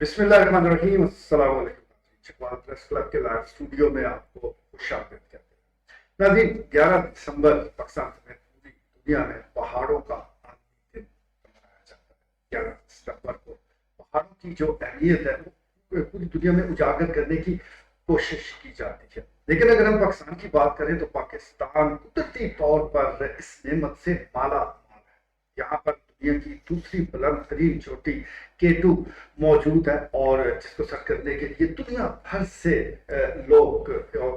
بسم اللہ الرحمن الرحیم، السلام علیکم۔ چکوال پریس کلب کے لائیو اسٹوڈیو میں آپ کو خوش آمدید کہتے ہیں۔ ناظرین، 11 دسمبر پاکستان سمیت پوری دنیا میں پہاڑوں کا عالمی دن منایا جاتا ہے۔ 11 دسمبر کو پہاڑوں کی جو اہمیت ہے وہ پوری دنیا میں اجاگر کرنے کی کوشش کی جاتی ہے، لیکن اگر ہم پاکستان کی بات کریں تو پاکستان قدرتی طور پر اس نعمت سے مالا مال ہے۔ یہاں پر دنیا کی دوسری بلند ترین چوٹی K2 موجود ہے، اور جس کو سر کرنے کے لیے دنیا بھر سے لوگ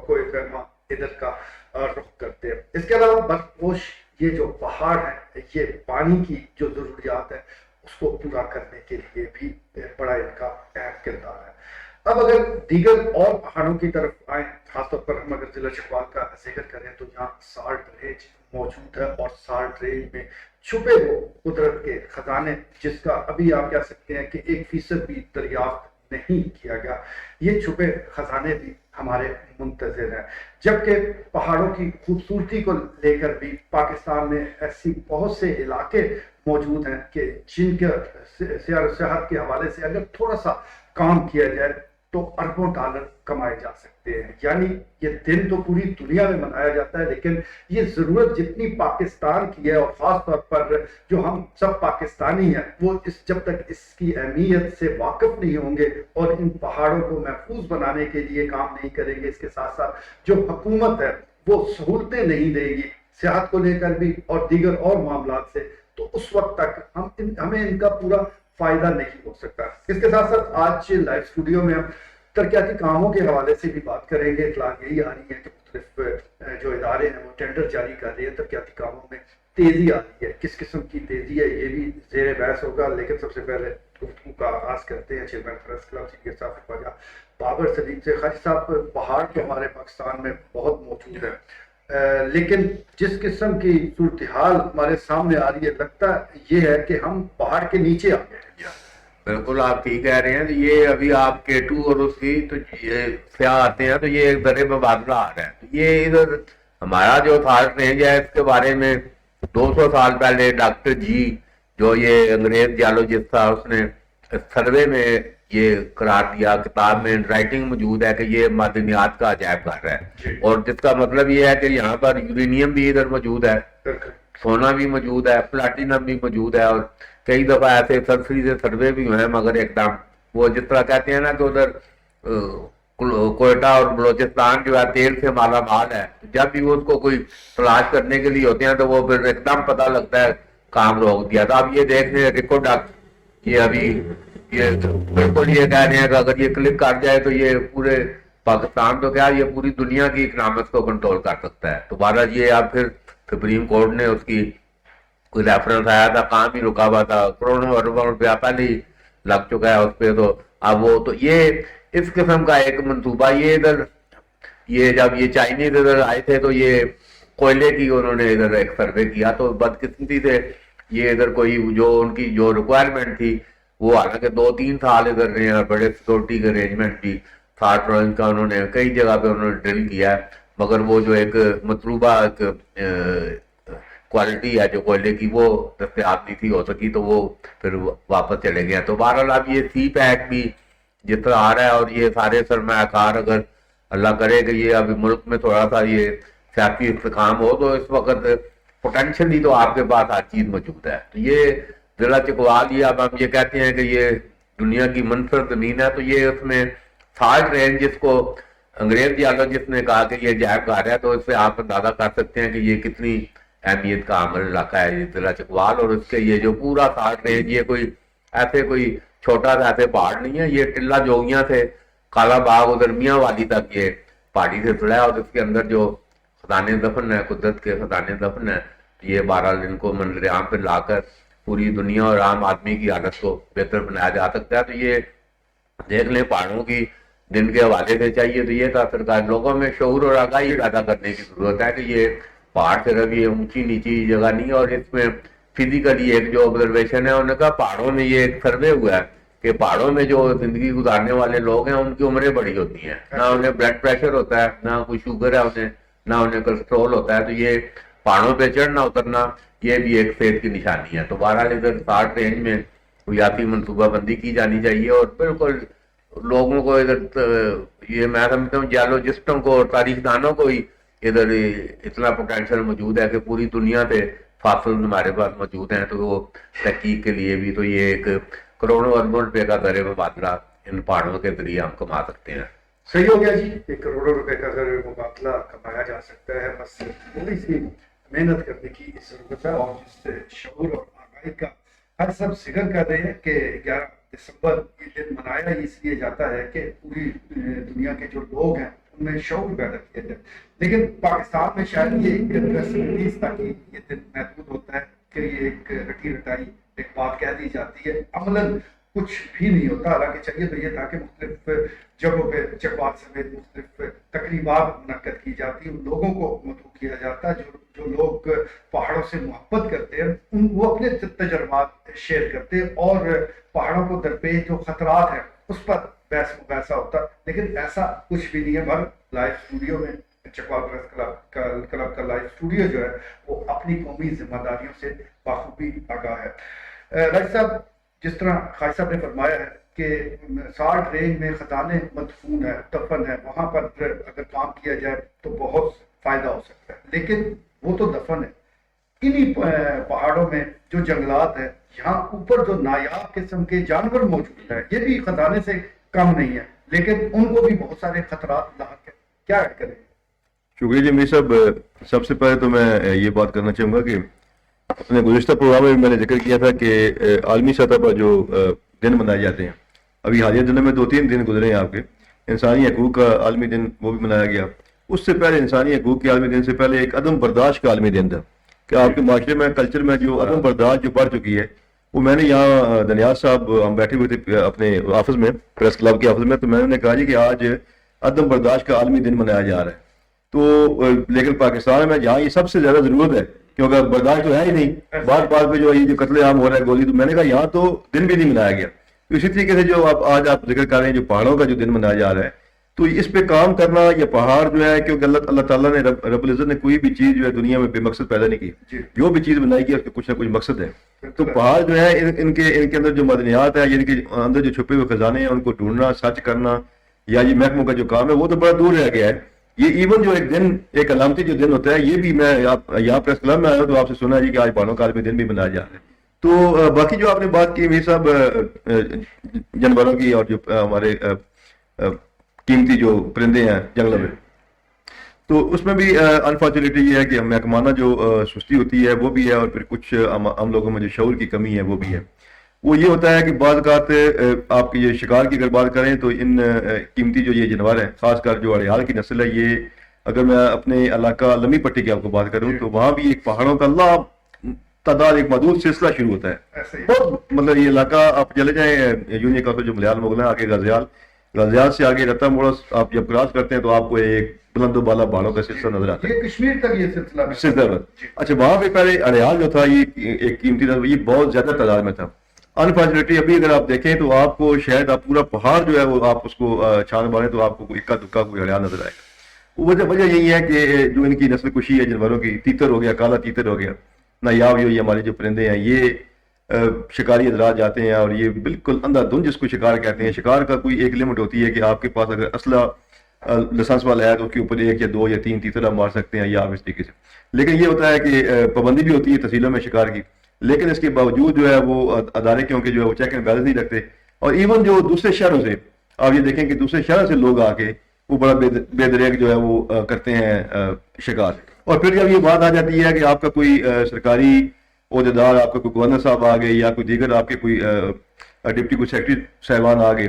کوئی پیما ادھر کا رخ کرتے ہیں۔ اس کے علاوہ برف پوش یہ جو پہاڑ ہے، یہ پانی کی جو ضروریات ہے اس کو پورا کرنے کے لیے بھی بڑا ان کا اہم کردار ہے۔ اب اگر دیگر اور پہاڑوں کی طرف آئیں، خاص طور پر ہم اگر ضلع چکوال کا ذکر کریں تو یہاں سالٹ رینج موجود ہے، اور سالٹ رینج میں چھپے وہ قدرت کے خزانے، جس کا ابھی آپ کہہ سکتے ہیں کہ 1% بھی دریافت نہیں کیا گیا، یہ چھپے خزانے بھی ہمارے منتظر ہیں۔ جبکہ پہاڑوں کی خوبصورتی کو لے کر بھی پاکستان میں ایسی بہت سے علاقے موجود ہیں کہ جن کے سیاحت و سیاحت کے حوالے سے اگر تھوڑا سا کام کیا جائے تو اربوں ڈالر کمائے جا سکتے ہیں۔ یعنی یہ دن تو پوری دنیا میں منایا جاتا ہے، لیکن یہ ضرورت جتنی پاکستان کی ہے، اور خاص طور پر جو ہم سب پاکستانی ہیں، وہ جب تک اس کی اہمیت سے واقف نہیں ہوں گے اور ان پہاڑوں کو محفوظ بنانے کے لیے کام نہیں کریں گے، اس کے ساتھ ساتھ جو حکومت ہے وہ سہولتیں نہیں دے گی سیاحت کو لے کر بھی اور دیگر اور معاملات سے، تو اس وقت تک ہمیں ان کا پورا فائدہ نہیں ہو سکتا۔ اس کے ساتھ ساتھ آج لائیو اسٹوڈیو میں ہم ترقیاتی کاموں کے حوالے سے بھی بات کریں گے۔ اطلاع یہی آ رہی ہے کہ مختلف جو ادارے ہیں وہ ٹینڈر جاری کر رہے ہیں، ترقیاتی کاموں میں تیزی آ رہی ہے۔ کس قسم کی تیزی ہے یہ بھی زیر بحث ہوگا، لیکن سب سے پہلے گفتگو کا آغاز کرتے ہیں چیئرمین پریس کلب سینئر صاحب خواجہ بابر صدیق سے۔ خواجہ صاحب، پہاڑ تو ہمارے پاکستان میں بہت موجود ہے، لیکن جس قسم کی صورتحال ہمارے سامنے آ رہی ہے، لگتا یہ ہے کہ ہم پہاڑ کے نیچے آ گئے ہیں۔ بالکل آپ ٹھیک کہہ رہے ہیں۔ یہ ابھی آپ K2 اور اس کی تو یہ سیاح آتے ہیں تو یہ ایک درے مبادلہ آ رہا ہے۔ تو یہ ادھر ہمارا جو تھالٹ رینج ہے اس کے بارے میں 200 سال پہلے ڈاکٹر جی جو یہ انگریز جیولوجسٹ تھا، اس نے سروے میں یہ قرار دیا، کتاب میں رائٹنگ موجود ہے کہ یہ معدنیات کا عجائب گھر ہے، اور جس کا مطلب یہ ہے کہ یہاں پر یورینیم بھی ادھر موجود ہے، سونا بھی موجود ہے، پلاٹینم بھی موجود ہے، اور کئی دفعہ ایسے سرسری سے سروے بھی ہوئے ہیں، مگر ایک دم وہ جس طرح کہتے ہیں نا کہ ادھر کوئٹہ اور بلوچستان جو ہے تیل سے مالا مال ہے، جب بھی وہ اس کو کوئی تلاش کرنے کے لیے ہوتے ہیں تو وہ پھر ایک دم پتہ لگتا ہے کام روک دیا تھا۔ اب یہ دیکھ لیں ریکوڈکٹ، یہ ابھی یہ بالکل یہ کہہ رہے ہیں کہ اگر یہ کلک کر جائے تو یہ پورے پاکستان تو کیا یہ پوری دنیا کی اکنامکس کو کنٹرول کر سکتا ہے۔ تو بہرحال یہ اب پھر سپریم کورٹ نے اس کی کوئی ریفرنس آیا تھا، کام ہی رکا ہوا تھا، کروڑوں اربوں روپیہ پہلے ہی لگ چکا ہے اس پہ، تو اب وہ تو یہ اس قسم کا ایک منصوبہ یہ ادھر یہ جب یہ چائنیز ادھر آئے تھے تو یہ کوئلے کی انہوں نے ادھر ایک سروے کیا، تو بدقسمتی سے یہ ادھر کوئی جو ان کی جو ریکوائرمنٹ تھی وہ حالانکہ 2-3 سال ادھر رہے ہیں، بڑے سیکورٹی کے ارینجمنٹ بھی 60 رنگ کا انہوں نے کئی جگہ پہ انہوں نے ڈرل کیا ہے، مگر وہ جو ایک مطلوبہ ایک کوالٹی ہے جو کوئلے کی وہ دستیاب نہیں تھی ہو سکی، تو وہ پھر واپس چلے گیا۔ تو بہرحال اب یہ سی پیک بھی جس طرح آ رہا ہے، اور یہ سارے سرمایہ کار اگر اللہ کرے کہ یہ اب ملک میں تھوڑا سا یہ سیاسی استحکام ہو تو اس وقت پوٹینشلی تو آپ کے پاس ہر چیز موجود ہے۔ تو یہ ضلع چکوال یہ اب ہم یہ کہتے ہیں کہ یہ دنیا کی منفرد زمین ہے، تو یہ اس میں سالٹ رینج جس کو انگریز جیولوجسٹ نے کہا کہ یہ عجائب گھر ہے، تو اس سے آپ اندازہ کر سکتے ہیں کہ یہ کتنی اہمیت کا عمل علاقہ ہے یہ ضلع چکوال، اور اس کے یہ جو پورا سالٹ رینج یہ کوئی ایسے کوئی چھوٹا سا ایسے پہاڑ نہیں ہے، یہ ٹلہ جوگیاں سے کالا باغ ادھر میاں والی تک یہ پہاڑی سے چڑھا ہے، اور اس کے اندر جو خزانے دفن ہے، قدرت کے خزانے دفن ہے، یہ بہرحال ان کو منظر عام پہ لا کر پوری دنیا اور عام آدمی کی حالت کو بہتر بنایا جا سکتا ہے۔ تو یہ دیکھ لیں پہاڑوں کی دن کے حوالے سے چاہیے تو یہ تھا سرکار لوگوں میں شعور اور آگاہی پیدا کرنے کی ضرورت ہے کہ یہ پہاڑ صرف یہ اونچی نیچی جگہ نہیں ہے، اور اس میں فزیکلی ایک جو آبزرویشن ہے، انہوں نے کہا پہاڑوں میں یہ ایک سروے ہوا ہے کہ پہاڑوں میں جو زندگی گزارنے والے لوگ ہیں ان کی عمریں بڑی ہوتی ہیں، نہ انہیں بلڈ پریشر ہوتا ہے، نہ کوئی شوگر ہے انہیں، نہ انہیں کولیسٹرول ہوتا ہے۔ تو یہ پہاڑوں پہ چڑھنا اترنا یہ بھی ایک صحت کی نشانی ہے۔ تو بہرحال ادھر سالٹ رینج میں ہویاتی منصوبہ بندی کی جانی چاہیے، اور بالکل لوگوں کو ادھر یہ میں سمجھتا ہوں جیولوجسٹوں کو اور تاریخ دانوں کو ہی ادھر اتنا پوٹینشیل موجود ہے کہ پوری دنیا پہ فاصل ہمارے پاس موجود ہیں، تو وہ تحقیق کے لیے بھی تو یہ ایک کروڑوں اربوں روپے کا زر مبادلہ ان پہاڑوں کے ذریعے ہم کما سکتے ہیں۔ صحیح ہو گیا جی، 1 کروڑ روپے کا زر مبادلہ کمایا جا سکتا ہے، بس تھوڑی سی محنت کرنے کی ضرورت ہے، اور جس سے شعور اور آگاہی کا ہر سب ذکر کر رہے ہیں کہ 11 دسمبر یہ دن منایا اس لیے جاتا ہے کہ پوری دنیا کے جو لوگ ہیں ان میں شعور پیدا کیا جائے، لیکن پاکستان میں شاید یہ ایک رسم اس تاکہ یہ دن محدود ہوتا ہے کہ یہ ایک رٹی رٹائی ایک بات کہہ دی جاتی ہے، عملاً کچھ بھی نہیں ہوتا۔ حالانکہ چاہیے تو یہ تھا کہ مختلف جگہوں پہ چکوات سمیت مختلف تقریبات منعقد کی جاتی ہیں، لوگوں کو مدعو کیا جاتا ہے، جو لوگ پہاڑوں سے محبت کرتے ہیں وہ اپنے تجربات شیئر کرتے ہیں، اور پہاڑوں کو درپیش جو خطرات ہیں اس پر بحث مباحثہ ہوتا ہے، لیکن ایسا کچھ بھی نہیں ہے۔ ہر لائیو اسٹوڈیو میں چکوال پریس کلب کا لائیو اسٹوڈیو جو ہے وہ اپنی قومی ذمہ داریوں سے بخوبی آگاہ ہے۔ راجد صاحب، جس طرح خالد صاحب نے فرمایا ہے کہ سالٹ رینج میں خزانے مدفون ہے، دفن ہے، وہاں پر اگر کام کیا جائے تو بہت فائدہ ہو سکتا ہے، لیکن وہ تو دفن ہے، انہی پہاڑوں میں جو جنگلات ہیں، یہاں اوپر جو نایاب قسم کے جانور موجود ہیں، یہ بھی خزانے سے کم نہیں ہے، لیکن ان کو بھی بہت سارے خطرات لاحق ہیں، کیا ایڈ کریں؟ شکریہ جی امیر صاحب۔ سب سے پہلے تو میں یہ بات کرنا چاہوں گا کہ اپنے گزشتہ پروگرام میں نے ذکر کیا تھا کہ عالمی سطح پر جو دن منائے جاتے ہیں، ابھی حالیہ دنوں میں 2-3 دن گزرے ہیں آپ کے۔ انسانی حقوق کا عالمی دن وہ بھی منایا گیا، اس سے پہلے انسانی حقوق کے عالمی دن سے پہلے ایک عدم برداشت کا عالمی دن تھا کہ آپ کے معاشرے میں کلچر میں جو عدم برداشت جو بڑھ چکی ہے، وہ میں نے یہاں دنیال صاحب ہم بیٹھے ہوئے تھے اپنے آفس میں، پریس کلب کے آفس میں، تو میں نے کہا جی کہ آج عدم برداشت کا عالمی دن منایا جا رہا ہے، تو لیکن پاکستان میں جہاں یہ سب سے زیادہ ضرورت ہے کیونکہ برداشت تو ہے ہی نہیں، بات بات پہ جو یہ جو قتل عام ہو رہا ہے گولی، تو میں نے کہا یہاں تو دن بھی نہیں منایا گیا۔ تو اسی طریقے سے جو آج آپ ذکر کر رہے ہیں جو پہاڑوں کا جو دن منایا جا رہا ہے، تو اس پہ کام کرنا، یہ پہاڑ جو ہے کیونکہ اللہ تعالیٰ نے رب العزت نے کوئی بھی چیز جو ہے دنیا میں بے مقصد پیدا نہیں کی، جو بھی چیز بنائی گئی اس کے کچھ نہ کچھ مقصد ہے۔ تو پہاڑ جو ہے ان کے اندر جو معدنیات ہیں، یعنی کہ اندر جو چھپے ہوئے خزانے ہیں ان کو ڈھونڈنا، سرچ کرنا، یا یہ محکموں کا جو کام ہے وہ تو بڑا دور رہ گیا ہے۔ یہ ایون جو ایک دن، ایک علامتی جو دن ہوتا ہے، یہ بھی میں یہاں پریس کلب میں آیا ہوں تو آپ سے سنا ہے جی کہ آج پہاڑوں کا عالمی دن بھی منایا جا رہا ہے۔ تو باقی جو آپ نے بات کی امیر صاحب جانوروں کی، اور جو ہمارے قیمتی جو پرندے ہیں جنگلوں میں، تو اس میں بھی انفارچونیٹلی یہ ہے کہ محکمانہ جو سستی ہوتی ہے وہ بھی ہے، اور پھر کچھ ہم لوگوں میں جو شعور کی کمی ہے وہ بھی ہے۔ وہ یہ ہوتا ہے کہ بعض اوقات آپ کی یہ شکار کی اگر بات کریں تو ان قیمتی جو یہ جانور ہیں، خاص کر جو اڑیال کی نسل ہے، یہ اگر میں اپنے علاقہ لمی پٹی کی آپ کو بات کروں تو وہاں بھی ایک پہاڑوں کا لا تعداد ایک محدود سلسلہ شروع ہوتا ہے، بہت مطلب یہ علاقہ آپ چلے جائیں یونین کا جو ملیال مغل ہے، آگے غازیال سے آگے رتا موڑ آپ جب کراس کرتے ہیں تو آپ کو ایک بلند و بالا پہاڑوں کا سلسلہ نظر آتا ہے، کشمیر تک یہ سلسلہ۔ اچھا، وہاں پہ پہلے اڑیال جو تھا یہ ایک قیمتی تھا، یہ بہت زیادہ تعداد میں تھا۔ انفارچونیٹلی ابھی اگر آپ دیکھیں تو آپ کو شاید آپ پورا پہاڑ جو ہے وہ آپ اس کو چھان ماریں تو آپ کو اکا دکا کوئی اڑیال نظر آئے گا۔ وجہ یہی ہے کہ جو ان کی نسل کشی ہے جانوروں کی، تیتر ہو گیا، کالا تیتر ہو گیا، نایاب یہ ہمارے جو پرندے ہیں، یہ شکاری حضرات جاتے ہیں اور یہ بالکل اندھا دھند جس کو شکار کہتے ہیں۔ شکار کا کوئی ایک لمٹ ہوتی ہے کہ آپ کے پاس اگر اسلحہ لائسنس والا ہے تو اس کے اوپر 1 یا 2 یا 3 تیتر آپ مار سکتے ہیں، یا آپ اس طریقے سے، لیکن یہ ہوتا ہے کہ پابندی بھی ہوتی ہے تحصیلوں میں شکار کی، لیکن اس کے باوجود جو ہے وہ ادارے کیونکہ جو ہے وہ چیک اینڈ بیلنس نہیں رکھتے، اور ایون جو دوسرے شہروں سے آپ یہ دیکھیں کہ دوسرے شہروں سے لوگ آ کے وہ بڑا بے دریغ جو ہے وہ کرتے ہیں شکار۔ اور پھر جب یہ بات آ جاتی ہے کہ آپ کا کوئی سرکاری عہدیدار، آپ کا کوئی گورنر صاحب آ گئے یا کوئی دیگر آپ کے کوئی ڈپٹی کوئی سیکرٹری صاحبان آ گئے،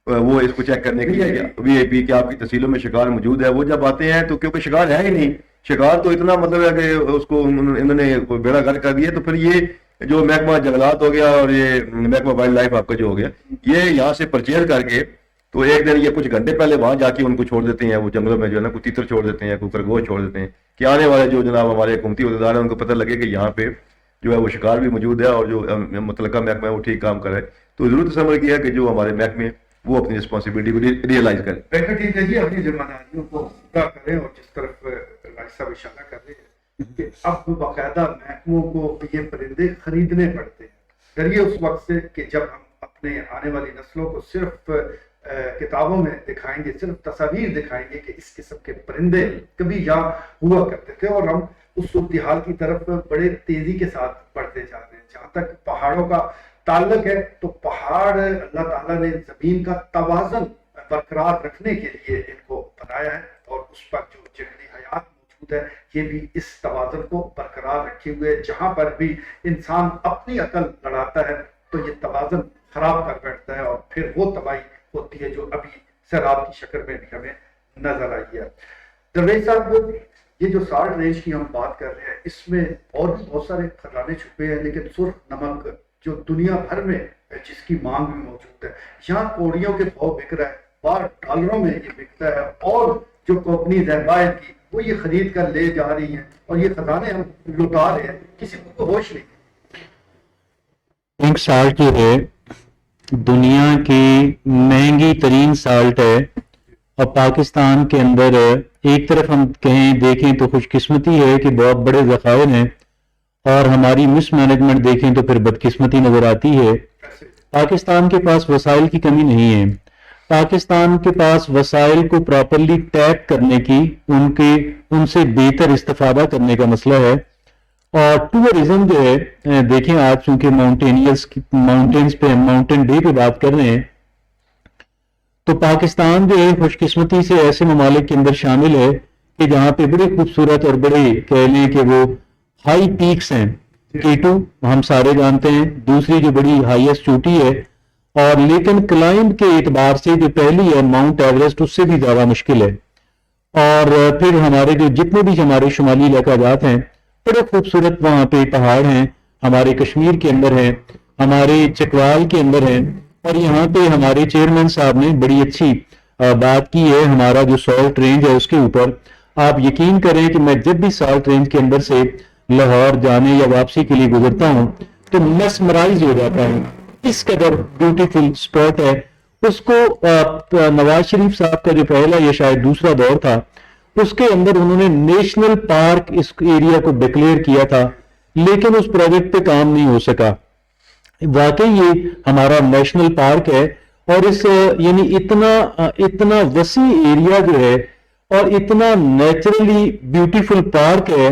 وہ اس کو چیک کرنے کے لیے وی آئی پی کہ آپ کی تحصیلوں میں شکار موجود ہے، وہ جب آتے ہیں تو کیونکہ شکار ہے ہی نہیں، شکار تو اتنا مطلب ہے کہ اس کو انہوں نے بیڑا گرک کر دیا، تو پھر یہ جو محکمہ جنگلات ہو گیا اور یہ محکمہ وائلڈ لائف آپ کا جو ہو گیا، یہ یہاں سے پرچیز کر کے تو ایک دن یہ کچھ گھنٹے پہلے وہاں جا کے ان کو چھوڑ دیتے ہیں، وہ جنگلوں میں جو ہے نا کوئی تیتر چھوڑ دیتے ہیں، کوئی خرگوش چھوڑ دیتے ہیں کہ آنے والے جو جناب ہمارے حکومتی عہدیدار ہیں ان کو پتہ لگے کہ یہاں پہ جو ہے وہ شکار بھی موجود ہے اور جو متعلقہ محکمہ ہے وہ ٹھیک کام کرے۔ تو ضرورت سمجھ کیا کہ جو ہمارے محکمے وہ اپنی رسپانسبلٹی کو ریئلائز کریں۔ بہتر ٹھیک ہے جی، اپنی ذمہ داریوں کو پورا کریں، اور جس طرف راج صاحب اشارہ کر رہے ہیں کہ اب باقاعدہ محکموں کو یہ پرندے خریدنے پڑتے ہیں، ڈریے اس وقت سے کہ جب ہم اپنے آنے والی نسلوں کو صرف کتابوں میں دکھائیں گے، صرف تصاویر دکھائیں گے کہ اس قسم کے پرندے کبھی یہاں ہوا کرتے تھے، اور ہم اس صورتحال کی طرف بڑے تیزی کے ساتھ بڑھتے جا رہے ہیں۔ جہاں تک پہاڑوں کا تعلق ہے تو پہاڑ اللہ تعالیٰ نے زمین کا توازن برقرار رکھنے کے لیے ان کو بنایا ہے، اور اس پر جو جنگلی حیات موجود ہے یہ بھی اس توازن کو برقرار رکھے ہوئے ہے۔ جہاں پر بھی انسان اپنی عقل لڑاتا ہے تو یہ توازن خراب کر بیٹھتا ہے، اور پھر وہ تباہی ہوتی ہے جو ابھی سیلاب کی شکل میں بھی ہمیں نظر آئی ہے۔ درویش صاحب، یہ جو سالٹ رینج کی ہم بات کر رہے ہیں اس میں اور بھی بہت سارے خزانے چھپے ہیں، لیکن سرخ نمک جو دنیا بھر میں جس کی مانگ بھی موجود ہے، یہاں کوڑیوں کے بھاؤ بک رہا ہے، $12 میں یہ بکتا ہے، اور جو کمپنیز ہیں باہر کی وہ یہ خرید کر لے جا رہی ہیں، اور یہ خزانے ہم لٹا رہے ہیں، کسی کو ہوش نہیں۔ پنک سالٹ جو ہے دنیا کی مہنگی ترین سالٹ ہے، اور پاکستان کے اندر ایک طرف ہم کہیں دیکھیں تو خوش قسمتی ہے کہ بہت بڑے ذخائر ہیں، اور ہماری مس مینجمنٹ دیکھیں تو پھر بدقسمتی نظر آتی ہے۔ پاکستان کے پاس وسائل کی کمی نہیں ہے، پاکستان کے پاس وسائل کو پراپرلی ٹیپ کرنے کی، ان سے بہتر استفادہ کرنے کا مسئلہ ہے۔ اور ٹورزم جو ہے، دیکھیں آج چونکہ ماؤنٹینز پہ ماؤنٹین ڈے پہ بات کر رہے ہیں، تو پاکستان جو ہے خوش قسمتی سے ایسے ممالک کے اندر شامل ہے کہ جہاں پہ بڑے خوبصورت اور بڑے کہہ لیں کہ وہ ہائی پیکس ہیں۔ K2 ہم سارے جانتے ہیں، دوسری جو بڑی ہائیسٹ چوٹی ہے، اور لیکن کلائمب کے اعتبار سے جو پہلی ہے ماؤنٹ ایوریسٹ اس سے بھی زیادہ مشکل ہے۔ اور پھر ہمارے جو جتنے بھی ہمارے شمالی علاقہ جات ہیں بڑے خوبصورت وہاں پہ پہاڑ ہیں، ہمارے کشمیر کے اندر ہیں، ہمارے چکوال کے اندر ہیں، اور یہاں پہ ہمارے چیئرمین صاحب نے بڑی اچھی بات کی ہے ہمارا جو سالٹ رینج ہے اس کے اوپر۔ آپ یقین کریں کہ میں جب بھی سالٹ رینج کے اندر سے لاہور جانے یا واپسی کے لیے گزرتا ہوں تو میسمرائز ہو جاتا ہوں، اس قدر بیوٹیفل سپاٹ ہے۔ اس کو نواز شریف صاحب کا جو پہلا یا شاید دوسرا دور تھا اس کے اندر انہوں نے نیشنل پارک اس ایریا کو ڈکلیئر کیا تھا، لیکن اس پروجیکٹ پہ کام نہیں ہو سکا۔ واقعی یہ ہمارا نیشنل پارک ہے، اور اس یعنی اتنا وسیع ایریا جو ہے اور اتنا نیچرلی بیوٹیفل پارک ہے،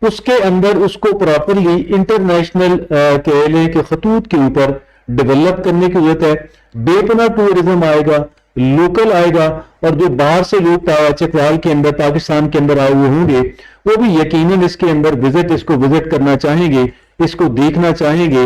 اس کے اندر اس کو پراپرلی انٹرنیشنل کہہ لیں کہ خطوط کے اوپر ڈیولپ کرنے کی ضرورت ہے۔ بے پناہ ٹورزم آئے گا، لوکل آئے گا، اور جو باہر سے لوگ چکوال کے اندر پاکستان کے اندر آئے ہوئے ہوں گے وہ بھی یقیناً اس کے اندر اس کو وزٹ کرنا چاہیں گے، اس کو دیکھنا چاہیں گے۔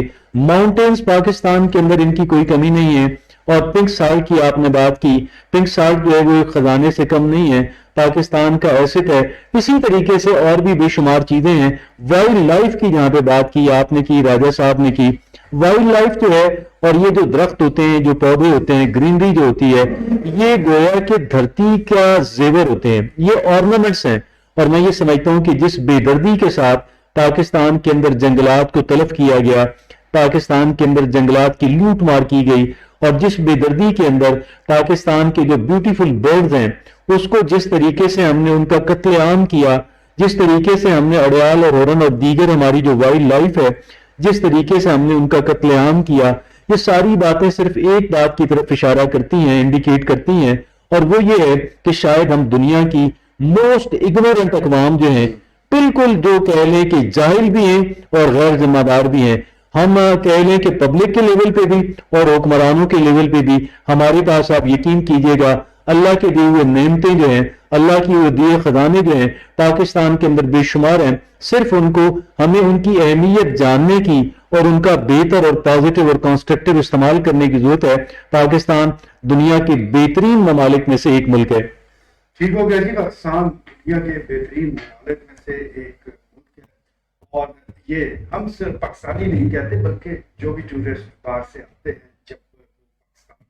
ماؤنٹینز پاکستان کے اندر ان کی کوئی کمی نہیں ہے۔ اور پنک سالٹ کی آپ نے بات کی، پنک سالٹ جو ہے وہ ایک خزانے سے کم نہیں ہے، پاکستان کا ایسٹ ہے۔ اسی طریقے سے اور بھی بے شمار چیزیں ہیں۔ وائلڈ لائف کی جہاں پہ بات کی آپ نے کی، راجہ صاحب نے کی، وائلڈ لائف جو ہے اور یہ جو درخت ہوتے ہیں، جو پودے ہوتے ہیں، گرینری جو ہوتی ہے، یہ گویا کہ دھرتی کا زیور ہوتے ہیں، یہ آرنامنٹس ہیں۔ اور میں یہ سمجھتا ہوں کہ جس بے دردی کے ساتھ پاکستان کے اندر جنگلات کو تلف کیا گیا، پاکستان کے اندر جنگلات کی لوٹ مار کی گئی، اور جس بے دردی کے اندر پاکستان کے جو بیوٹیفل برڈز ہیں اس کو جس طریقے سے ہم نے ان کا قتل عام کیا، جس طریقے سے ہم نے اڑیال اور ہورن اور دیگر ہماری جو وائلڈ لائف ہے جس طریقے سے ہم نے ان کا قتل عام کیا، یہ ساری باتیں صرف ایک بات کی طرف اشارہ کرتی ہیں، انڈیکیٹ کرتی ہیں، اور وہ یہ ہے کہ شاید ہم دنیا کی موسٹ اگنورنٹ اقوام جو ہیں، بالکل جو کہہ لیں کہ جاہل بھی ہیں اور غیر ذمہ دار بھی ہیں، ہم کہہ لیں کہ پبلک کے لیول پہ بھی اور حکمرانوں کے لیول پہ بھی ہمارے پاس آپ یقین کیجئے گا اللہ کے دیے ہوئے نعمتیں جو ہیں، اللہ کی وہ دیے خزانے جو ہیں پاکستان کے اندر بے شمار ہیں۔ صرف ان کو ہمیں ان کی اہمیت جاننے کی اور ان کا بہتر اور پازیٹیو اور کنسٹرکٹیو استعمال کرنے کی ضرورت ہے۔ پاکستان دنیا کے بہترین ممالک میں سے ایک ملک ہے۔ ٹھیک ہو گیا جی، پاکستان دنیا کے بہترین ممالک میں سے ایک ملک ہے، اور یہ ہم صرف پاکستانی نہیں کہتے بلکہ جو بھی ٹورسٹ باہر سے آتے ہیں جب پاکستان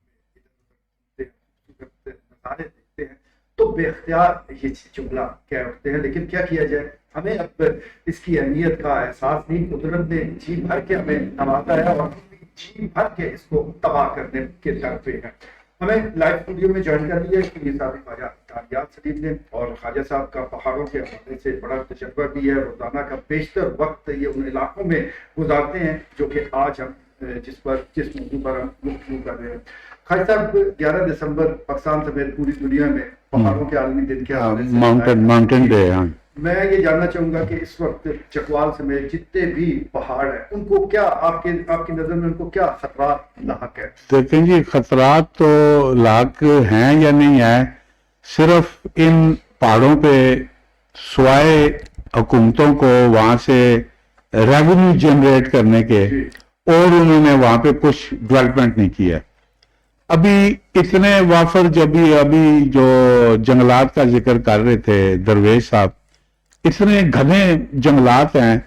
میں خوبصورت نظارے دیکھتے ہیں تو بے اختیار یہ جملہ کہہ اٹھتے ہیں۔ لیکن کیا کیا جائے، ہمیں اب اس کی اہمیت کا احساس نہیں، قدرت نے جی بھر کے ہمیں نوازا ہے اور ہم بھی جی بھر کے اس کو تباہ کرنے کے در پہ ہیں۔ ہمیں لائیو اسٹوڈیو میں جوائن کر لیا ہے کہ صاحب خواجہ تاریات سلیم نے، اور خواجہ صاحب کا پہاڑوں کے حوالے سے بڑا تجربہ بھی ہے، روزانہ کا بیشتر وقت یہ ان علاقوں میں گزارتے ہیں جو کہ آج ہم جس موضوع پر ہم گفتگو کر رہے ہیں. خالد صاحب 11 دسمبر پاکستان سمیت پوری دنیا میں پہاڑوں کے عالمی دن کے حوالے سے ماؤنٹین ڈے. میں یہ جاننا چاہوں گا کہ اس وقت چکوال سمیت جتنے بھی پہاڑ ہیں ان کو کیا آپ کی نظر میں ان کو کیا خطرات لاحق ہے؟ دیکھیں جی خطرات تو لاحق ہیں یا نہیں ہیں، صرف ان پہاڑوں پہ سوائے حکومتوں کو وہاں سے ریونیو جنریٹ کرنے کے اور انہوں نے وہاں پہ کچھ ڈیولپمنٹ نہیں کیا. ابھی اتنے وافر ابھی جو جنگلات کا ذکر کر رہے تھے درویش صاحب، اتنے گھنے جنگلات ہیں.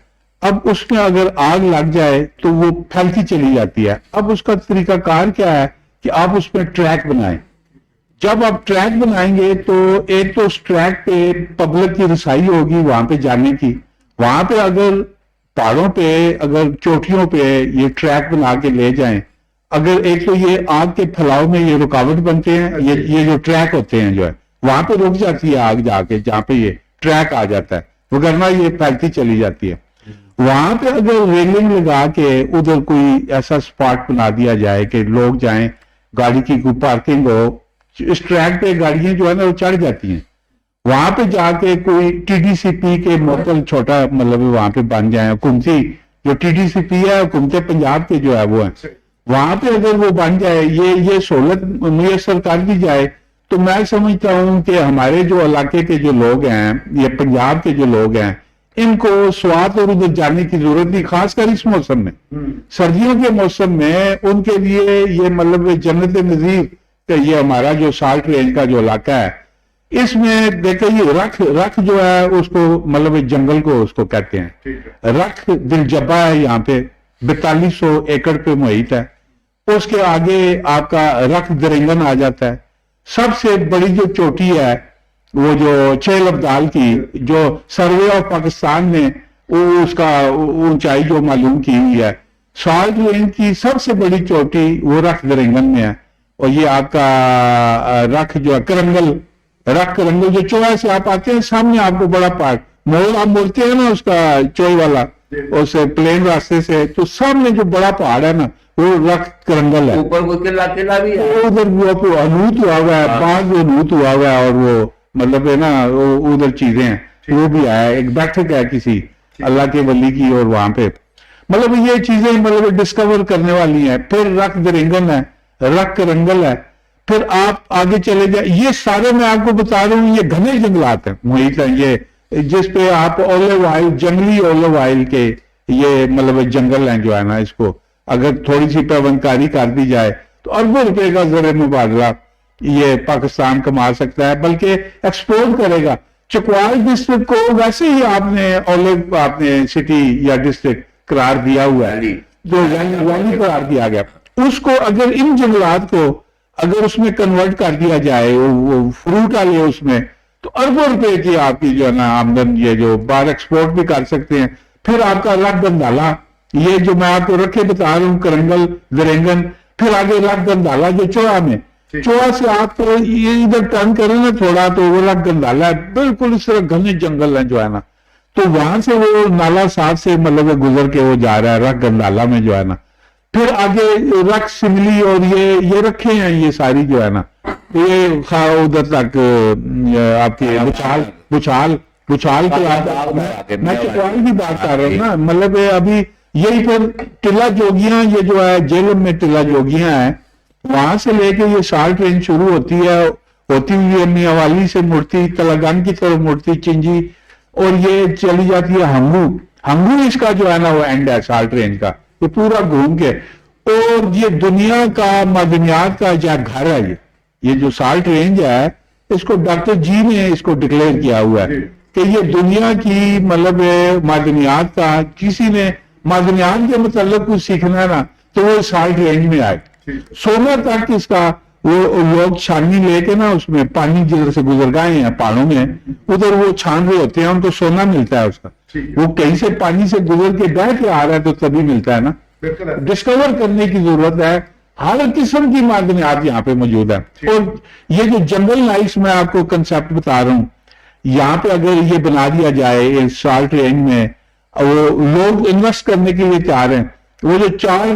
اب اس میں اگر آگ لگ جائے تو وہ پھیلتی چلی جاتی ہے. اب اس کا طریقہ کار کیا ہے کہ آپ اس میں ٹریک بنائیں. جب آپ ٹریک بنائیں گے تو ایک تو اس ٹریک پہ پبلک کی رسائی ہوگی وہاں پہ جانے کی. وہاں پہ اگر پہاڑوں پہ اگر چوٹیوں پہ یہ ٹریک بنا کے لے جائیں، اگر ایک تو یہ آگ کے پھیلاؤ میں یہ رکاوٹ بنتے ہیں، یہ جو ٹریک ہوتے ہیں جو ہے وہاں پہ رک جاتی ہے آگ جا کے جہاں پہ یہ ٹریک آ جاتا ہے، وگرنہ یہ پھیلتی چلی جاتی ہے. وہاں پہ اگر ریلنگ لگا کے ادھر کوئی ایسا سپاٹ بنا دیا جائے کہ لوگ جائیں، گاڑی کی کوئی پارکنگ ہو، اس ٹریک پہ گاڑیاں جو ہے نا وہ چڑھ جاتی ہیں، وہاں پہ جا کے کوئی ٹی ڈی سی پی کے موٹل چھوٹا مطلب وہاں پہ بن جائیں، حکومتی جو ٹی ڈی سی پی ہے حکومت پنجاب کے جو ہے وہ ہیں، وہاں پہ اگر وہ بن جائے، یہ سہولت میسر کر دی جائے، تو میں سمجھتا ہوں کہ ہمارے جو علاقے کے جو لوگ ہیں یا پنجاب کے جو لوگ ہیں ان کو سوات اور ادھر جانے کی ضرورت نہیں، خاص کر اس موسم میں. سردیوں کے موسم میں ان کے لیے یہ مطلب جنت نظیر کہ یہ ہمارا جو سالٹ رینج کا جو علاقہ ہے، اس میں دیکھیں یہ رکھ جو ہے اس کو مطلب جنگل کو اس کو کہتے ہیں. رکھ دل جبا ہے، یہاں پہ 4200 ایکڑ پہ محیط ہے. اس کے آگے آپ کا رکھ درنگن آ جاتا ہے. سب سے بڑی جو چوٹی ہے وہ جو چیل ابدال کی جو سروے آف پاکستان نے اس کا اونچائی جو معلوم کی ہوئی ہے، سالٹ رینج کی سب سے بڑی چوٹی وہ رکھ درنگن میں ہے. اور یہ آپ کا رکھ جو ہے کرنگل جو چوہے سے آپ آتے ہیں سامنے آپ کو بڑا پارک موڑ آپ مڑتے ہیں نا اس کا چوئی والا اس پلین راستے سے، تو سامنے جو بڑا پہاڑ ہے نا وہ رکھ کرنگل ہے. اوپر کوئی قلعہ بھی ہے، ادھر وہ انوت ہوا ہوا ہے، بعض انوت ہوا ہوا ہے، اور وہ مطلب ہے نا ادھر چیزیں ہیں وہ بھی آیا ہے. ایک بیٹھک ہے کسی اللہ کے ولی کی اور وہاں پہ مطلب یہ چیزیں مطلب ڈسکور کرنے والی ہیں. پھر رکھ درنگن ہے، رکھ کرنگل ہے. پھر آپ آگے چلے جائیں، یہ سارے میں آپ کو بتا رہا ہوں یہ گھنے جنگلات ہیں محیط ہیں، یہ جس پہ آپ اولیو آئل جنگلی اولیو آئل کے یہ مطلب جنگل ہیں جو ہے نا، اس کو اگر تھوڑی سی پیوندکاری کر دی جائے تو اربوں روپے کا زر مبادلہ یہ پاکستان کما سکتا ہے، بلکہ ایکسپورٹ کرے گا. چکوال ڈسٹرکٹ کو ویسے ہی آپ نے سٹی یا ڈسٹرکٹ قرار دیا ہوا ہے، جو ویلی قرار دیا گیا. اس کو اگر ان جنگلات کو اگر اس میں کنورٹ کر دیا جائے وہ فروٹ والے اس میں، تو اربوں روپے کی آپ کی جو ہے نا آمدن یہ جو باہر ایکسپورٹ بھی کر سکتے ہیں. پھر آپ کا رکھ گندھالا، یہ جو میں آپ کو رکھے بتا رہا ہوں کرنگل درنگن، پھر آگے رکھ گندھالا جو چوہا میں، چوہا سے آپ یہ ادھر ٹرن کریں نا تھوڑا تو وہ رکھ گندھالا ہے، بالکل اس طرح گھنے جنگل ہیں جو ہے نا. تو وہاں سے وہ نالا ساتھ سے مطلب گزر کے وہ جا رہا ہے رکھ گندھالا میں جو ہے نا. پھر آگے رکھ سملی اور یہ رکھے ہیں یہ ساری جو ہے نا، یہ ادھر تک آپ کے بچال کے میں چکوال کی بات کر رہا ہوں نا. مطلب ابھی یہی پھر ٹلہ جوگیاں یہ جو ہے جیلم میں ٹلہ جوگیاں ہیں، وہاں سے لے کے یہ سالٹ رینج شروع ہوتی ہوئی امی والی سے مڑتی تلگان کی طرف مڑتی چنجی اور یہ چلی جاتی ہے ہنگو اس کا جو ہے نا وہ اینڈ ہے سالٹ رینج کا، یہ پورا گھوم کے. اور یہ دنیا کا معدنیات کا جا گھر ہے یہ جو سالٹ رینج ہے، اس کو ڈاکٹر جی نے اس کو ڈکلیئر کیا ہوا ہے کہ یہ دنیا کی مطلب معدنیات کا، کسی نے معدنیات کے متعلق کچھ سیکھنا ہے نا تو وہ سالٹ رینج میں آئے. سونا تک اس کا وہ لوگ چھاننی لے کے نا اس میں پانی جدھر سے گزر گئے ہیں پہاڑوں میں ادھر وہ چھان رہے ہوتے ہیں، ان کو سونا ملتا ہے اس کا. وہ کہیں سے پانی سے گزر کے بہ کے آ رہا ہے تو تبھی ملتا ہے نا. ڈسکور کرنے کی ضرورت ہے، ہر قسم کی معدنیات یہاں پہ موجود ہے. اور یہ جو جنگل لائف میں آپ کو کنسپٹ بتا رہا ہوں، یہاں پہ اگر یہ بنا دیا جائے سالٹ رینج میں، وہ لوگ انویسٹ کرنے کے لیے تیار ہیں. وہ جو 4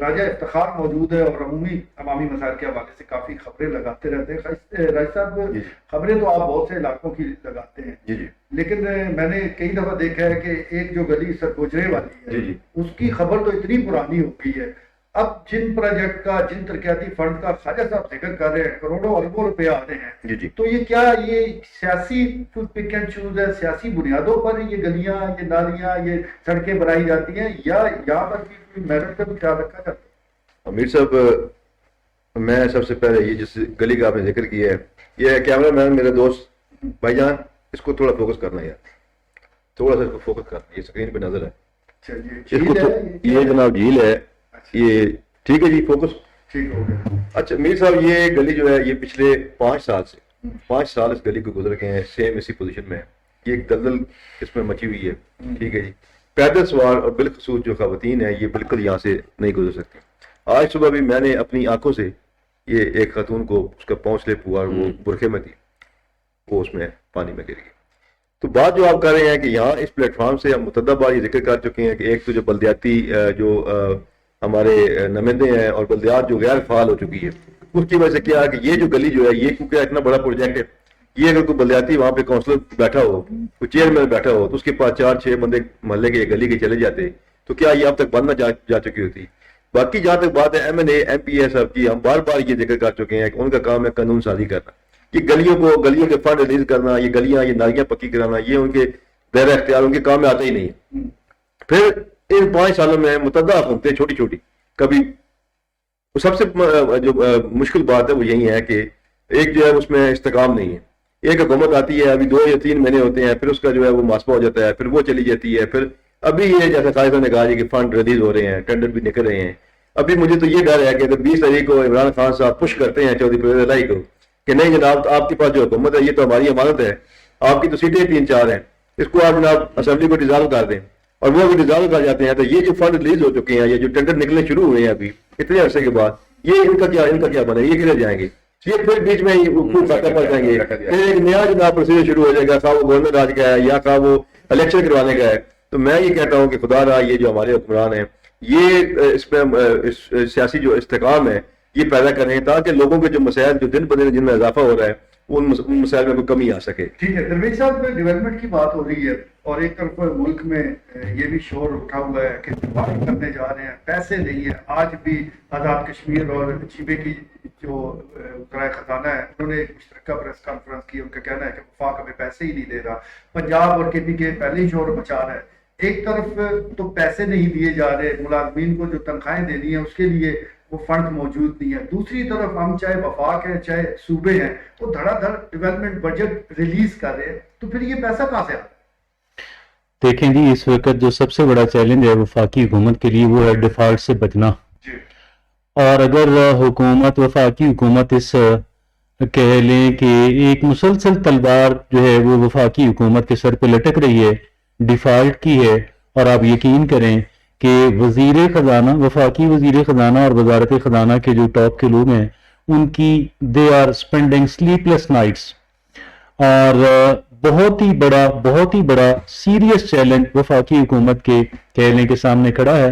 راجہ افتخار موجود ہے اور عوامی مسائل کے حوالے سے کافی خبریں لگاتے رہتے ہیں. راجہ صاحب خبریں تو آپ بہت سے علاقوں کی لگاتے ہیں, جی جی لیکن میں نے کئی دفعہ دیکھا ہے کہ ایک جو گلی سرگوجرے والی ہے جی اس کی خبر تو اتنی پرانی ہو گئی ہے. اب جن پروجیکٹ کا, جن ترقیاتی فنڈ کا خواجہ صاحب ذکر کر رہے ہیں, کروڑوں اربوں روپے آ رہے ہیں, جی جی تو یہ کیا یہ سیاسی پک اینڈ چوز ہے, سیاسی بنیادوں پر یہ گلیاں, یہ نالیاں, یہ سڑکیں بنائی جاتی ہیں, یا یہاں پر بھی کوئی میرٹ کا بھی خیال رکھا جاتا ہے؟ امیر صاحب, میں سب سے پہلے یہ جس گلی کا آپ نے ذکر کیا ہے, یہ کیمرہ مین میرے دوست بھائی جان, اس کو تھوڑا فوکس کرنا یار, تھوڑا سا اس کو فوکس کرنا, یہ اسکرین پہ نظر ہے, اس کو یہ جناب جھیل ہے یہ, ٹھیک ہے جی, فوکس ٹھیک ہو گیا. اچھا میر صاحب, یہ گلی جو ہے یہ پچھلے 5 سال اس گلی کو گزر گئے ہیں, سیم اسی پوزیشن میں ہے. یہ ایک دلدل اس میں مچی ہوئی ہے, ٹھیک ہے جی. پیدل سوار اور بالخصوص جو خواتین ہیں یہ بالکل یہاں سے نہیں گزر سکتی. آج صبح بھی میں نے اپنی آنکھوں سے یہ ایک خاتون کو, اس کا پہنچ لے پوا, وہ برقعے میں تھی, وہ اس میں پانی میں گر گئی. تو بات جو آپ کر رہے ہیں کہ یہاں اس پلیٹ فارم سے ہم متعدد بار یہ ذکر کر چکے ہیں کہ ایک تو جو بلدیاتی جو ہمارے نمائندے ہیں اور بلدیات جو غیر فعال ہو چکی ہے, اس کی وجہ سے کیا ہے کہ یہ جو گلی جو ہے یہ کیونکہ اتنا بڑا پروجیکٹ ہے, یہ اگر کوئی بلدیاتی وہاں پہ کونسلر بیٹھا ہو, کوئی چیئرمین بیٹھا ہو, تو اس کے پاس 4-6 بندے محلے کے گلی کے چلے جاتے, تو کیا یہ اب تک بند نہ جا چکی ہوتی. باقی جہاں تک بات ہے MNA MP صاحب کی, ہم بار بار یہ ذکر کر چکے ہیں کہ ان کا کام ہے قانون سازی کرنا, یہ گلیوں کے فنڈ ریلیز کرنا, یہ گلیاں, یہ نالیاں پکی کرانا, یہ ان کے دائرہ اختیار, ان کے کام میں آتا ہی نہیں ہے. پھر ان 5 سالوں میں متعدد حکومتیں چھوٹی چھوٹی, کبھی سب سے جو مشکل بات ہے وہ یہی ہے کہ ایک جو ہے اس میں استحکام نہیں ہے. ایک حکومت آتی ہے, ابھی 2 یا 3 مہینے ہوتے ہیں, پھر اس کا جو ہے وہ محاسبہ ہو جاتا ہے, پھر وہ چلی جاتی ہے. پھر ابھی یہ جیسے خالد صاحب نے کہا کہ فنڈ ریلیز ہو رہے ہیں, ٹینڈر بھی نکل رہے ہیں. ابھی مجھے تو یہ ڈر ہے کہ اگر 20 تاریخ کو عمران خان صاحب پش کرتے ہیں چودھری پرویز الہی کو کہ نہیں جناب آپ کے پاس جو حکومت ہے یہ تو ہماری امانت ہے, آپ کی تو سیٹیں 3-4 ہیں, اس کو آپ جناب اسمبلی کو ڈیزالو کر دیں, اور وہ اگر ڈیزالو کر جاتے ہیں تو یہ جو فنڈ ریلیز ہو چکے ہیں, یہ جو ٹینڈر نکلنے شروع ہوئے ہیں ابھی اتنے عرصے کے بعد, یہ ان کا کیا بنے, یہ کدھر جائیں گے, یہ پھر بیچ میں پڑ جائیں گے, پھر ایک نیا جناب پروسیجر شروع ہو جائے گا, خواہ وہ گورنمنٹ راج کا ہے یا خواہ وہ الیکشن کروانے کا ہے. تو میں یہ کہتا ہوں کہ خدا رہا یہ جو ہمارے حکمران ہیں یہ اس میں سیاسی جو استحکام ہے یہ پیدا کریں, تاکہ لوگوں کے جو مسائل جو دن بدن جن میں اضافہ ہو رہا ہے ان مسائل میں کوئی کمی آ سکے. ٹھیک ہے درویش صاحب, ڈیولپمنٹ کی بات ہو رہی ہے اور ایک طرف ملک میں یہ بھی شور اٹھا ہوا ہے کہ ڈیولپ کرنے جا رہے ہیں, پیسے نہیں ہیں. آج بھی آزاد کشمیر اور چیبے کی جو وزرائے خزانہ ہے انہوں نے ایک مشترکہ پریس کانفرنس کی, ان کا کہنا ہے کہ وفاق ہمیں پیسے ہی نہیں دے رہا. پنجاب اور KPK پہلے ہی شور مچا رہا ہے. ایک طرف تو پیسے نہیں دیے جا رہے, ملازمین کو جو تنخواہیں دینی ہیں اس کے لیے وہ فنڈ موجود نہیں ہے. دوسری طرف ہم چاہے وفاق ہے چاہے صوبے ہیں وہ دھڑا دھڑ ڈیولپمنٹ بجٹ ریلیز کر رہے ہیں, تو پھر یہ پیسہ کہاں سے آتا ہے؟ دیکھیں جی, اس وقت جو سب سے بڑا چیلنج ہے وفاقی حکومت کے لیے وہ ہے ڈیفالٹ سے بچنا. اور اگر وفاقی حکومت اس کہہ لیں کہ ایک مسلسل تلوار جو ہے وہ وفاقی حکومت کے سر پہ لٹک رہی ہے, ڈیفالٹ کی ہے, اور آپ یقین کریں کہ وزیر خزانہ, وفاقی وزیر خزانہ اور وزارت خزانہ کے جو ٹاپ کے لوگ ہیں ان کی they are spending sleepless nights. اور بہت ہی بڑا سیریس چیلنج وفاقی حکومت کے کہہ لیں کے سامنے کھڑا ہے.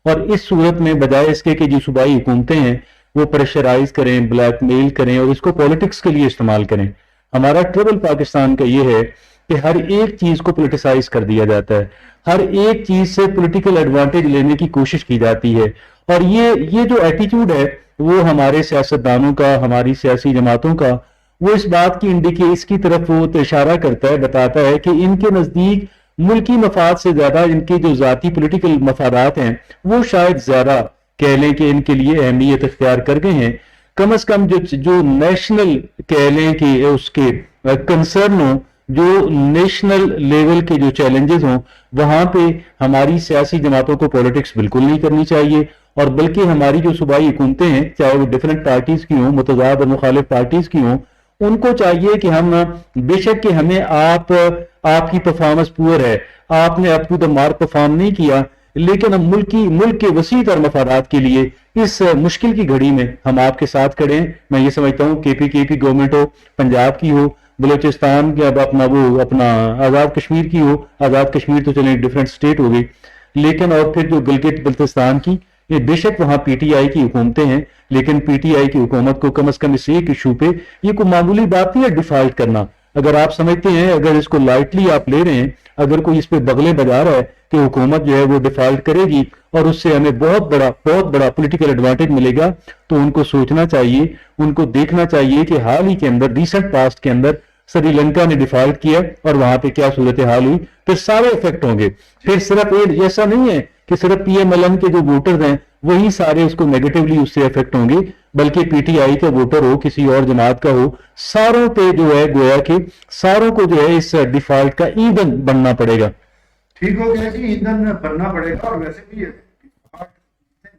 اور اس صورت میں بجائے اس کے کہ جو صوبائی حکومتیں ہیں وہ پریشرائز کریں, بلیک میل کریں اور اس کو پولیٹکس کے لیے استعمال کریں, ہمارا ٹربل پاکستان کا یہ ہے کہ ہر ایک چیز کو پولیٹیسائز کر دیا جاتا ہے, ہر ایک چیز سے پولیٹیکل ایڈوانٹیج لینے کی کوشش کی جاتی ہے. اور یہ جو ایٹیٹیوڈ ہے وہ ہمارے سیاستدانوں کا, ہماری سیاسی جماعتوں کا, وہ اس بات کی اس کی طرف وہ اشارہ کرتا ہے, بتاتا ہے کہ ان کے نزدیک ملکی مفاد سے زیادہ ان کے جو ذاتی پولیٹیکل مفادات ہیں وہ شاید زیادہ کہہ لیں کہ ان کے لیے اہمیت اختیار کر گئے ہیں. کم از کم جو نیشنل کہہ لیں کہ اس کے کنسرن ہوں, جو نیشنل لیول کے جو چیلنجز ہوں, وہاں پہ ہماری سیاسی جماعتوں کو پولیٹکس بالکل نہیں کرنی چاہیے. اور بلکہ ہماری جو صوبائی حکومتیں ہیں چاہے وہ ڈیفرنٹ پارٹیز کی ہوں, متضاد اور مخالف پارٹیز کی ہوں, ان کو چاہیے کہ ہم بے شک کہ ہمیں آپ کی پرفارمنس پور ہے, آپ نے up to the mark perform نہیں کیا, لیکن ہم ملک کے وسیع تر مفادات کے لیے اس مشکل کی گھڑی میں ہم آپ کے ساتھ کھڑے ہیں. میں یہ سمجھتا ہوں KPK گورنمنٹ ہو, پنجاب کی ہو, بلوچستان کے اپنا آزاد کشمیر کی ہو, آزاد کشمیر تو چلیں ڈیفرنٹ اسٹیٹ ہو گئی, لیکن اور پھر جو گلگت بلتستان کی یہ بے شک وہاں پی ٹی آئی کی حکومتیں ہیں، لیکن پی ٹی آئی کی حکومت کو کم از کم اس ایک ایشو پہ یہ کوئی معمولی بات نہیں ہے ڈیفالٹ کرنا. اگر آپ سمجھتے ہیں، اگر اس کو لائٹلی آپ لے رہے ہیں، اگر کوئی اس پہ بغلے بجا رہا ہے کہ حکومت جو ہے وہ ڈیفالٹ کرے گی اور اس سے ہمیں بہت بڑا پولیٹیکل ایڈوانٹیج ملے گا، تو ان کو سوچنا چاہیے، ان کو دیکھنا چاہیے کہ حال ہی کے اندر، ریسنٹ پاسٹ کے اندر سری لنکا نے ڈیفالٹ کیا اور وہاں پہ کیا صورتحال ہوئی. پھر سارے افیکٹ ہوں گے. پھر صرف ایسا نہیں ہے کہ صرف پی ایم ایل این کے جو ووٹرز ہیں وہی سارے اس کو نیگیٹولی اس سے افیکٹ ہوں گے، بلکہ پی ٹی آئی کا ووٹر ہو، کسی اور جماعت کا ہو، ساروں پہ جو ہے گویا کہ ساروں کو جو ہے اس ڈیفالٹ کا ایندھن بننا پڑے گا. ٹھیک ہو گیا جی، ایندھن بننا پڑے گا. اور ویسے بھی یہ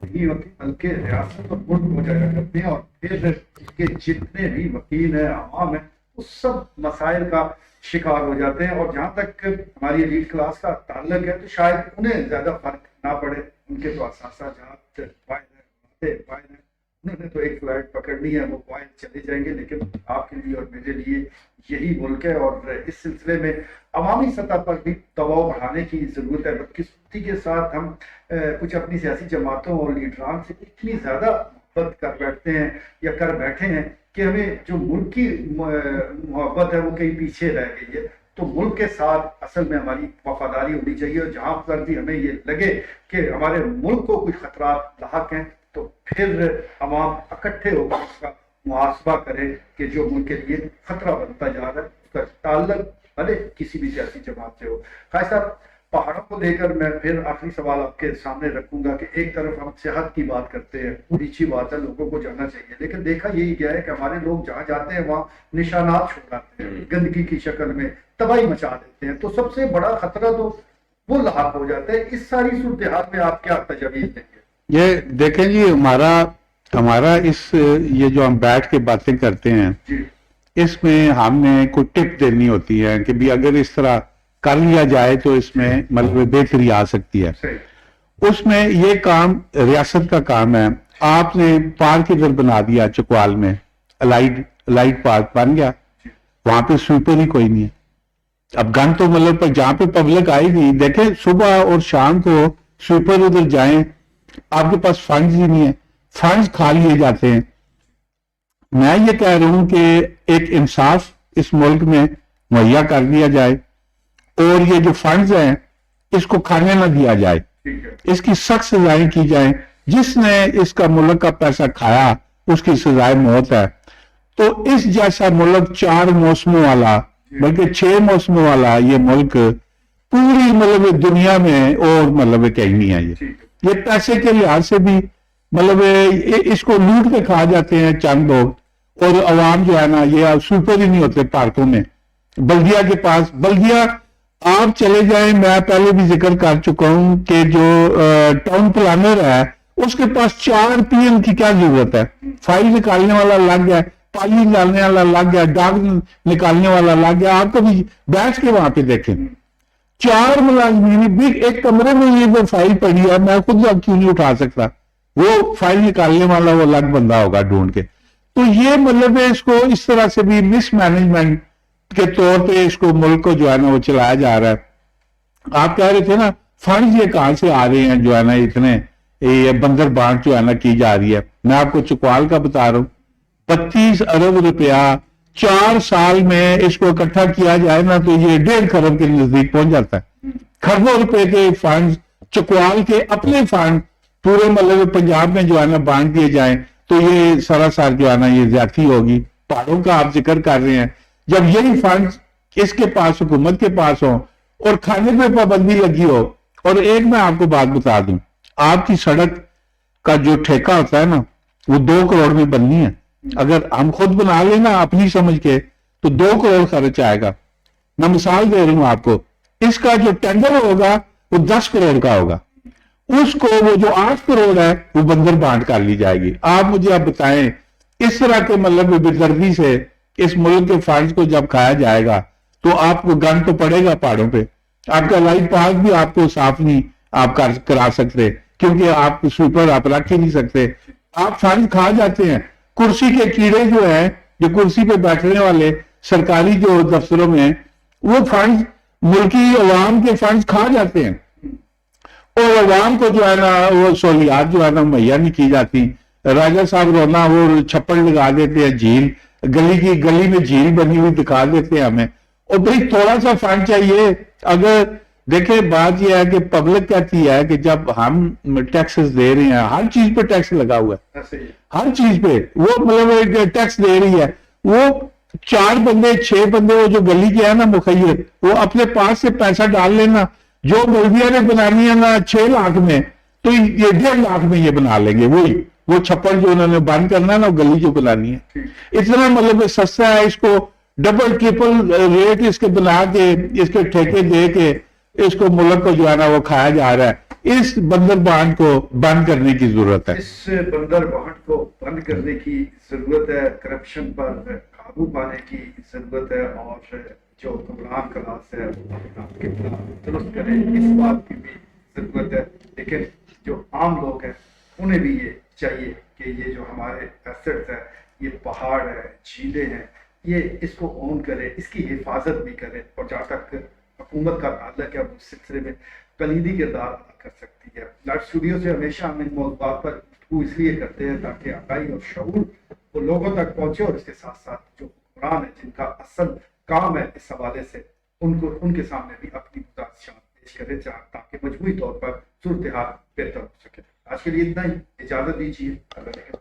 نہیں ہوتی بلکہ ریاست اور ملک ہو جایا کرتے ہیں، اور پھر کے جتنے بھی وکیل ہیں، عوام ہیں، وہ سب مسائل کا شکار ہو جاتے ہیں. اور جہاں تک ہماری ایلیٹ کلاس کا تعلق ہے تو شاید انہیں زیادہ فرق نہ پڑے. ان کے تو اثاثہ جات فائد ہیں، انہوں نے تو ایک فلائٹ پکڑنی ہے، وہ فائد چلے جائیں گے. لیکن آپ کے لیے اور میرے لیے یہی ملک ہے، اور اس سلسلے میں عوامی سطح پر بھی دباؤ بڑھانے کی ضرورت ہے. بدقسمتی کے ساتھ ہم کچھ اپنی سیاسی جماعتوں اور لیڈران سے اتنی زیادہ محبت کر بیٹھتے ہیں یا کر بیٹھے ہیں کہ ہمیں جو ملک کی محبت ہے وہ کہیں پیچھے رہ گئی ہے. تو ملک کے ساتھ اصل میں ہماری وفاداری ہونی چاہیے، اور جہاں پر بھی ہمیں یہ لگے کہ ہمارے ملک کو کچھ خطرات لاحق ہیں تو پھر عوام اکٹھے ہو کر اس کا محاسبہ کرے کہ جو ملک کے لیے خطرہ بنتا جا رہا ہے اس کا تعلق بھلے کسی بھی سیاسی جماعت سے ہو. خیر صاحب، پہاڑوں کو لے کر میں پھر آخری سوال آپ کے سامنے رکھوں گا کہ ایک طرف ہم صحت کی بات کرتے ہیں، بڑی اچھی بات ہے، لوگوں کو جانا چاہیے، لیکن دیکھا یہی گیا ہے کہ ہمارے لوگ جہاں جاتے ہیں وہاں نشانات چھوڑاتے ہیں، گندگی کی شکل میں تباہی مچا دیتے ہیں. تو سب سے بڑا خطرہ تو وہ لاحق ہو جاتا ہے. اس ساری صورتحال میں آپ کیا تجاویز دیں گے؟ یہ دیکھیں جی، ہمارا یہ جو ہم بیٹھ کے باتیں کرتے ہیں جی اس میں ہم نے کوئی ٹپ دینی ہوتی ہے کہ بھی اگر اس طرح کر لیا جائے تو اس میں مطلب بہتری آ سکتی ہے. صحیح. اس میں یہ کام ریاست کا کام ہے. آپ نے پارک ادھر بنا دیا چکوال میں، لائٹ پارک بن گیا، وہاں پہ سویپر ہی کوئی نہیں ہے. اب گن تو مطلب جہاں پہ پبلک آئی گئی، دیکھیں صبح اور شام کو سویپر ادھر جائیں، آپ کے پاس فنڈز ہی نہیں ہے، فنڈز کھا لیے جاتے ہیں. میں یہ کہہ رہا ہوں کہ ایک انصاف اس ملک میں مہیا کر دیا جائے اور یہ جو فنڈز ہیں اس کو کھانے نہ دیا جائے، اس کی سخت سزائیں کی جائیں. جس نے اس کا ملک کا پیسہ کھایا اس کی سزائے موت ہے. تو اس جیسا ملک 4 موسموں والا بلکہ 6 موسموں والا یہ ملک پوری مطلب دنیا میں اور مطلب کہیں نہیں ہے. یہ پیسے کے لحاظ سے بھی مطلب اس کو لوٹ کے کھا جاتے ہیں چند لوگ، اور عوام جو ہے نا یہ سوپر ہی نہیں ہوتے پارکوں میں. بلدیہ کے پاس، بلدیہ آپ چلے جائیں، میں پہلے بھی ذکر کر چکا ہوں کہ جو ٹاؤن پلانر ہے اس کے پاس 4 پی ایم کی کیا ضرورت ہے؟ فائل نکالنے والا لگ گیا، پالی ڈالنے والا لگ گیا، ڈاک نکالنے والا لگ گیا. آپ کبھی بیٹھ کے وہاں پہ دیکھیں 4 ملازمین بھی ایک کمرے میں یہ جو فائل پڑی ہے، میں خود کیوں نہیں اٹھا سکتا؟ وہ فائل نکالنے والا وہ الگ بندہ ہوگا ڈھونڈ کے. تو یہ مطلب اس کو اس طرح سے بھی مس مینجمنٹ کے طور پہ اس کو ملک کو جو ہے نا وہ چلایا جا رہا ہے. آپ کہہ رہے تھے نا فنڈز یہ کہاں سے آ رہے ہیں جو ہے نا اتنے یہ بندر بانٹ جو ہے نا کی جا رہی ہے. میں آپ کو چکوال کا بتا رہا ہوں، 32 ارب روپیہ 4 سال میں اس کو اکٹھا کیا جائے نا تو یہ 1.5 کروڑ کے نزدیک پہنچ جاتا ہے. کروڑوں روپے کے فنڈ چکوال کے اپنے فنڈ پورے مطلب پنجاب میں جو ہے نا بانٹ دیے جائیں تو یہ سراسر جو ہے نا یہ زیادتی ہوگی. پہاڑوں کا آپ ذکر کر رہے ہیں، جب یہی فنڈ اس کے پاس حکومت کے پاس ہو اور کھانے پہ پابندی لگی ہو. اور ایک میں آپ کو بات بتا دوں، آپ کی سڑک کا جو ٹھیکہ ہوتا ہے نا وہ 2 کروڑ میں بننی ہے. اگر ہم خود بنا لیں نا اپنی سمجھ کے تو 2 کروڑ خرچ آئے گا. میں مثال دے رہا ہوں آپ کو، اس کا جو ٹینڈر ہوگا وہ 10 کروڑ کا ہوگا. اس کو وہ جو 8 کروڑ ہے وہ بندر بانٹ کر لی جائے گی. آپ مجھے اب بتائیں اس طرح کے مطلب بےدردی سے اس ملک کے فنڈز کو جب کھایا جائے گا تو آپ کو گن تو پڑے گا پہاڑوں پہ. آپ کا لائٹ پارک بھی آپ کو صاف نہیں آپ کرا سکتے کیونکہ آپ سوپر آپ رکھ ہی نہیں سکتے. آپ فنڈ کھا جاتے ہیں. کرسی کے کیڑے جو ہیں جو کرسی پہ بیٹھنے والے سرکاری جو دفتروں میں وہ فنڈ ملکی عوام کے فنڈ کھا جاتے ہیں. اور عوام کو جو ہے نا وہ سہولیات جو ہے نا مہیا نہیں کی جاتی. راجہ صاحب رونا وہ چھپڑ لگا دیتے ہیں, جھیل گلی میں جھیل بنی ہوئی دکھا دیتے ہیں ہمیں. اور بھائی تھوڑا سا فنڈ چاہیے. اگر دیکھیں بات یہ ہے کہ پبلک کہتی ہے کہ جب ہم ٹیکسز دے رہے ہیں, ہر چیز پہ ٹیکس لگا ہوا ہے, ایسے ہی ہر چیز پہ وہ مطلب ٹیکس دے رہی ہے, وہ 4 بندے 6 بندے وہ جو گلی کے ہیں نا مخیر, وہ اپنے پاس سے پیسہ ڈال لینا, جو مولویہ نے بنانی ہے نا 6 لاکھ میں, تو یہ 1.5 لاکھ میں یہ بنا لیں گے. وہی وہ چھپڑ جو انہوں نے بند کرنا ہے نا, وہ گلی جو بنانی ہے. اتنا مطلب سستا ہے, اس کو ڈبل ٹرپل ریٹ اس کے بنا کے, اس کے ٹھیکے دے کے اس کو ملک کو جو ہے نا وہ کھایا جا رہا ہے. اس بندر بانڈ کو بند کرنے کی ضرورت ہے. اس بندر بانٹ کو بند کرنے کی ضرورت ہے, کرپشن پر قابو پانے کی ضرورت ہے, اور جو حکمران کلاس ہے آپ کے درست کرے اس بات کی بھی ضرورت ہے. لیکن جو عام لوگ ہیں انہیں بھی یہ چاہیے کہ یہ جو ہمارے ایسٹس ہیں, یہ پہاڑ ہے, جھیلیں ہیں, یہ اس کو اون کرے, اس کی حفاظت بھی کرے. اور جہاں تک حکومت کا تعلق ہے اس سلسلے میں کلیدی کردار ادا کر سکتی ہے. لائف اسٹوڈیو سے ہمیشہ ہم ان موضوعات پر گفتگو اس لیے کرتے ہیں تاکہ آگاہی اور شعور وہ لوگوں تک پہنچے, اور اس کے ساتھ ساتھ جو حکمران ہیں جن کا اصل کام ہے اس حوالے سے ان کے سامنے بھی اپنی گزارشات پیش کرے تاکہ مجموعی طور پر صورتحال بہتر ہو سکے. آج کے لیے اتنا ہی, اجازت دیجیے. اللہ